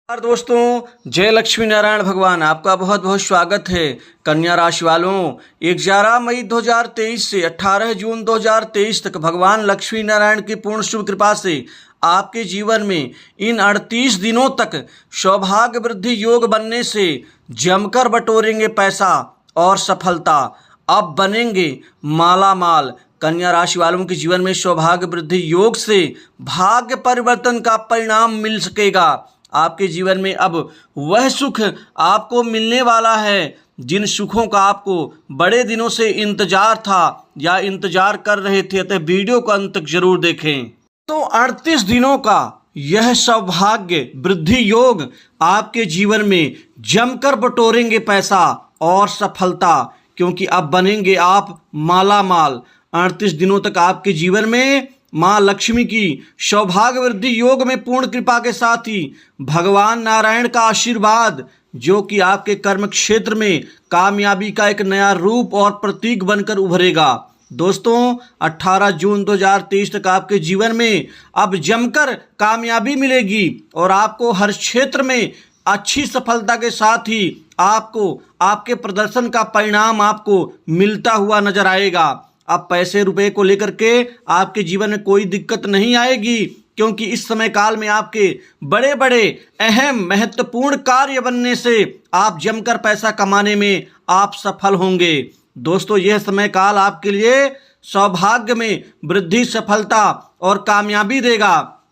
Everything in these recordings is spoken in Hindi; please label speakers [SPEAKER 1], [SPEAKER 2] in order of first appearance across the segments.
[SPEAKER 1] नमस्कार दोस्तों, जय लक्ष्मी नारायण भगवान। आपका बहुत बहुत स्वागत है। कन्या राशि वालों, 11 मई 2023 से 18 जून 2023 तक भगवान लक्ष्मी नारायण की पूर्ण शुभ कृपा से आपके जीवन में इन 38 दिनों तक सौभाग्य वृद्धि योग बनने से जमकर बटोरेंगे पैसा और सफलता। अब बनेंगे माला माल। कन्या राशि वालों के जीवन में सौभाग्य वृद्धि योग से भाग्य परिवर्तन का परिणाम मिल सकेगा। आपके जीवन में अब वह सुख आपको मिलने वाला है जिन सुखों का आपको बड़े दिनों से इंतजार था या इंतजार कर रहे थे। अतः वीडियो को अंत तक जरूर देखें। तो 38 दिनों का यह सौभाग्य वृद्धि योग आपके जीवन में जमकर बटोरेंगे पैसा और सफलता, क्योंकि अब बनेंगे आप माला माल। 38 दिनों तक आपके जीवन में माँ लक्ष्मी की सौभाग्य वृद्धि योग में पूर्ण कृपा के साथ ही भगवान नारायण का आशीर्वाद, जो कि आपके कर्म क्षेत्र में कामयाबी का एक नया रूप और प्रतीक बनकर उभरेगा। दोस्तों, 18 जून 2023 तक आपके जीवन में अब जमकर कामयाबी मिलेगी और आपको हर क्षेत्र में अच्छी सफलता के साथ ही आपको आपके प्रदर्शन का परिणाम आपको मिलता हुआ नजर आएगा। अब पैसे रुपए को लेकर के आपके जीवन में कोई दिक्कत नहीं आएगी, क्योंकि इस समय काल में आपके बड़े बड़े अहम महत्वपूर्ण कार्य बनने से आप जमकर पैसा कमाने में आप सफल होंगे। दोस्तों, यह समय काल आपके लिए सौभाग्य में वृद्धि, सफलता और कामयाबी देगा।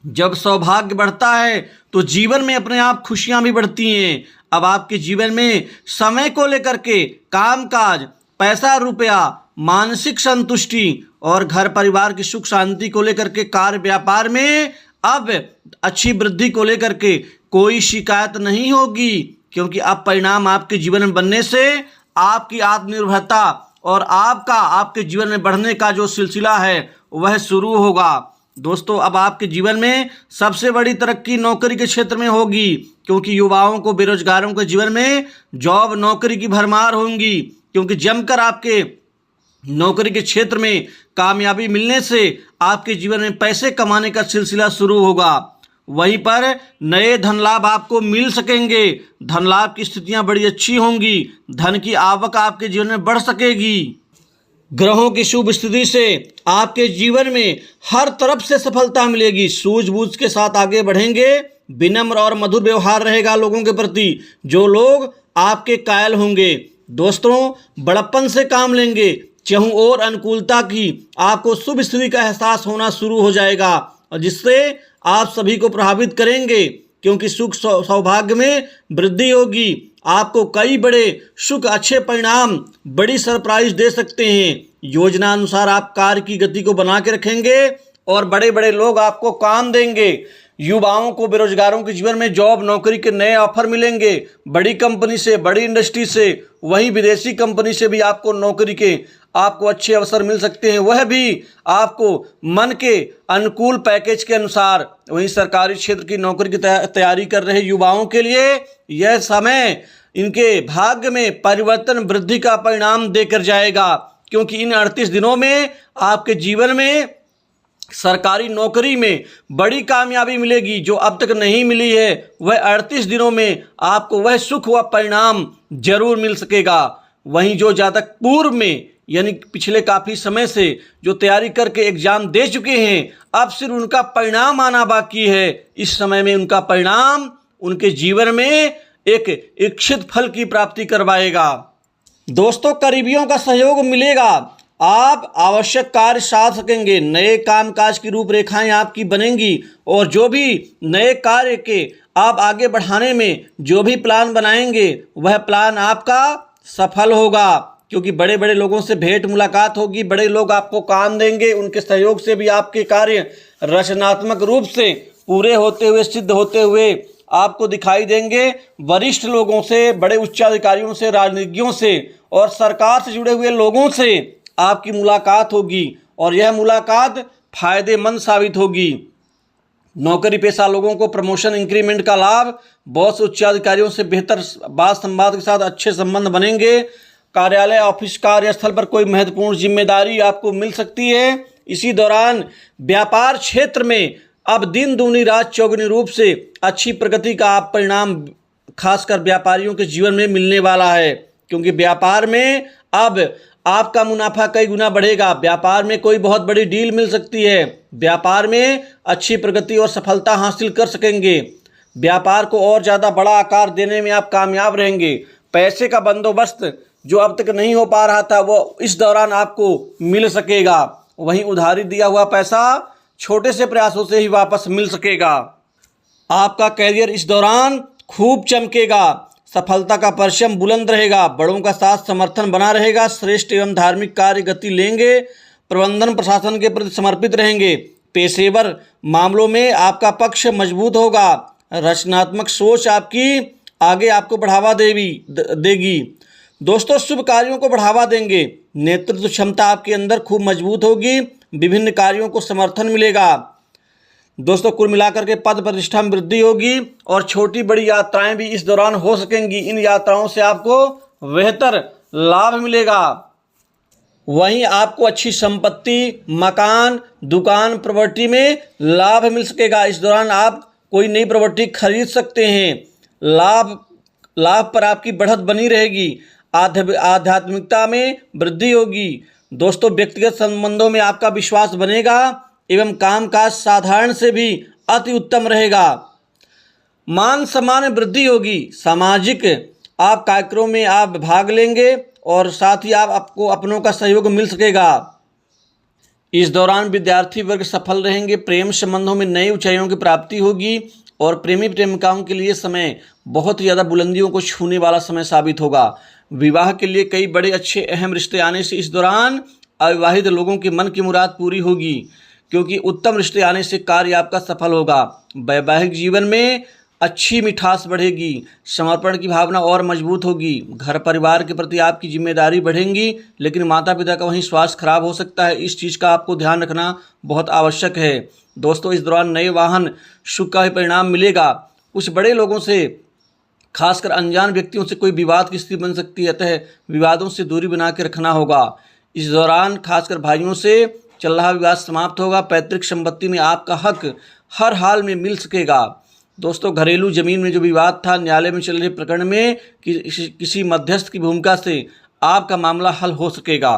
[SPEAKER 1] जब सौभाग्य बढ़ता है तो जीवन में अपने आप खुशियां भी बढ़ती हैं। अब आपके जीवन में समय को लेकर के कामकाज, पैसा रुपया, मानसिक संतुष्टि और घर परिवार की सुख शांति को लेकर के कार्य व्यापार में अब अच्छी वृद्धि को लेकर के कोई शिकायत नहीं होगी, क्योंकि अब परिणाम आपके जीवन में बनने से आपकी आत्मनिर्भरता और आपके जीवन में बढ़ने का जो सिलसिला है वह शुरू होगा। दोस्तों, अब आपके जीवन में सबसे बड़ी तरक्की नौकरी के क्षेत्र में होगी, क्योंकि युवाओं को, बेरोजगारों के जीवन में जॉब नौकरी की भरमार होंगी, क्योंकि जमकर आपके नौकरी के क्षेत्र में कामयाबी मिलने से आपके जीवन में पैसे कमाने का सिलसिला शुरू होगा। वहीं पर नए धन लाभ आपको मिल सकेंगे। धन लाभ की स्थितियां बड़ी अच्छी होंगी। धन की आवक आपके जीवन में बढ़ सकेगी। ग्रहों की शुभ स्थिति से आपके जीवन में हर तरफ से सफलता मिलेगी। सूझबूझ के साथ आगे बढ़ेंगे। विनम्र और मधुर व्यवहार रहेगा लोगों के प्रति, जो लोग आपके कायल होंगे। दोस्तों, बड़प्पन से काम लेंगे। चहुं ओर अनुकूलता की आपको शुभ स्थिति का एहसास होना शुरू हो जाएगा, और जिससे आप सभी को प्रभावित करेंगे, क्योंकि सुख सौभाग्य में वृद्धि होगी। आपको कई बड़े सुख, अच्छे परिणाम, बड़ी सरप्राइज दे सकते हैं। योजना अनुसार आप कार्य की गति को बना के रखेंगे और बड़े बड़े लोग आपको काम देंगे। युवाओं को, बेरोजगारों के जीवन में जॉब नौकरी के नए ऑफर मिलेंगे, बड़ी कंपनी से, बड़ी इंडस्ट्री से, वहीं विदेशी कंपनी से भी आपको नौकरी के आपको अच्छे अवसर मिल सकते हैं, वह भी आपको मन के अनुकूल पैकेज के अनुसार। वहीं सरकारी क्षेत्र की नौकरी की तैयारी कर रहे युवाओं के लिए यह समय इनके भाग्य में परिवर्तन, वृद्धि का परिणाम देकर जाएगा, क्योंकि इन 38 दिनों में आपके जीवन में सरकारी नौकरी में बड़ी कामयाबी मिलेगी, जो अब तक नहीं मिली है। वह 38 दिनों में आपको वह सुख व परिणाम जरूर मिल सकेगा। वहीं जो जातक पूर्व में, यानी पिछले काफ़ी समय से जो तैयारी करके एग्जाम दे चुके हैं, अब सिर्फ उनका परिणाम आना बाकी है। इस समय में उनका परिणाम उनके जीवन में एक इच्छित फल की प्राप्ति करवाएगा। दोस्तों, करीबियों का सहयोग मिलेगा। आप आवश्यक कार्य साध सकेंगे। नए कामकाज की रूपरेखाएं आपकी बनेंगी, और जो भी नए कार्य के आप आगे बढ़ाने में जो भी प्लान बनाएंगे, वह प्लान आपका सफल होगा, क्योंकि बड़े बड़े लोगों से भेंट मुलाकात होगी। बड़े लोग आपको काम देंगे। उनके सहयोग से भी आपके कार्य रचनात्मक रूप से पूरे होते हुए, सिद्ध होते हुए आपको दिखाई देंगे। वरिष्ठ लोगों से, बड़े उच्चाधिकारियों से, राजनीतिज्ञों से और सरकार से जुड़े हुए लोगों से आपकी मुलाकात होगी, और यह मुलाकात फायदेमंद साबित होगी। नौकरी पेशा लोगों को प्रमोशन, इंक्रीमेंट का लाभ, बॉस, उच्चाधिकारियों से बेहतर बात संवाद के साथ अच्छे संबंध बनेंगे। कार्यालय, ऑफिस, कार्यस्थल पर कोई महत्वपूर्ण जिम्मेदारी आपको मिल सकती है। इसी दौरान व्यापार क्षेत्र में अब दिन दूनी रात चौगुनी रूप से अच्छी प्रगति का आप परिणाम खासकर व्यापारियों के जीवन में मिलने वाला है, क्योंकि व्यापार में अब आपका मुनाफा कई गुना बढ़ेगा। व्यापार में कोई बहुत बड़ी डील मिल सकती है। व्यापार में अच्छी प्रगति और सफलता हासिल कर सकेंगे। व्यापार को और ज़्यादा बड़ा आकार देने में आप कामयाब रहेंगे। पैसे का बंदोबस्त जो अब तक नहीं हो पा रहा था वो इस दौरान आपको मिल सकेगा। वहीं उधारी दिया हुआ पैसा छोटे से प्रयासों से ही वापस मिल सकेगा। आपका कैरियर इस दौरान खूब चमकेगा। सफलता का परचम बुलंद रहेगा। बड़ों का साथ समर्थन बना रहेगा। श्रेष्ठ एवं धार्मिक कार्य गति लेंगे। प्रबंधन प्रशासन के प्रति समर्पित रहेंगे। पेशेवर मामलों में आपका पक्ष मजबूत होगा। रचनात्मक सोच आपकी आगे आपको बढ़ावा देगी। दोस्तों, शुभ कार्यों को बढ़ावा देंगे। नेतृत्व क्षमता आपके अंदर खूब मजबूत होगी। विभिन्न कार्यों को समर्थन मिलेगा। दोस्तों, कुल मिलाकर के पद प्रतिष्ठा में वृद्धि होगी और छोटी बड़ी यात्राएं भी इस दौरान हो सकेंगी। इन यात्राओं से आपको बेहतर लाभ मिलेगा। वहीं आपको अच्छी संपत्ति, मकान, दुकान, प्रॉपर्टी में लाभ मिल सकेगा। इस दौरान आप कोई नई प्रॉपर्टी खरीद सकते हैं। लाभ पर आपकी बढ़त बनी रहेगी। आध्यात्मिकता में वृद्धि होगी। दोस्तों, व्यक्तिगत संबंधों में आपका विश्वास बनेगा एवं कामकाज साधारण से भी अति उत्तम रहेगा। मान सम्मान में वृद्धि होगी। सामाजिक आप कार्यक्रमों में आप भाग लेंगे और साथ ही आपको अपनों का सहयोग मिल सकेगा। इस दौरान विद्यार्थी वर्ग सफल रहेंगे। प्रेम संबंधों में नई ऊंचाइयों की प्राप्ति होगी और प्रेमी प्रेमिकाओं के लिए समय बहुत ही ज़्यादा बुलंदियों को छूने वाला समय साबित होगा। विवाह के लिए कई बड़े अच्छे अहम रिश्ते आने से इस दौरान अविवाहित लोगों के मन की मुराद पूरी होगी, क्योंकि उत्तम रिश्ते आने से कार्य आपका सफल होगा। वैवाहिक जीवन में अच्छी मिठास बढ़ेगी। समर्पण की भावना और मजबूत होगी। घर परिवार के प्रति आपकी जिम्मेदारी बढ़ेंगी, लेकिन माता पिता का वहीं स्वास्थ्य खराब हो सकता है। इस चीज़ का आपको ध्यान रखना बहुत आवश्यक है। दोस्तों, इस दौरान नए वाहन शुभ का ही परिणाम मिलेगा। कुछ बड़े लोगों से, खासकर अनजान व्यक्तियों से कोई विवाद की स्थिति बन सकती है, अतः विवादों से दूरी बना के रखना होगा। इस दौरान खासकर भाइयों से चल रहा विवाद समाप्त होगा। पैतृक संपत्ति में आपका हक हर हाल में मिल सकेगा। दोस्तों, घरेलू जमीन में जो विवाद था, न्यायालय में चल रहे प्रकरण में किसी मध्यस्थ की भूमिका से आपका मामला हल हो सकेगा।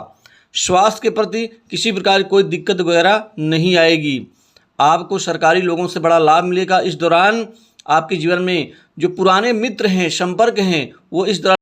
[SPEAKER 1] स्वास्थ्य के प्रति किसी प्रकार की कोई दिक्कत वगैरह नहीं आएगी। आपको सरकारी लोगों से बड़ा लाभ मिलेगा। इस दौरान आपके जीवन में जो पुराने मित्र हैं, संपर्क हैं, वो इस दौरान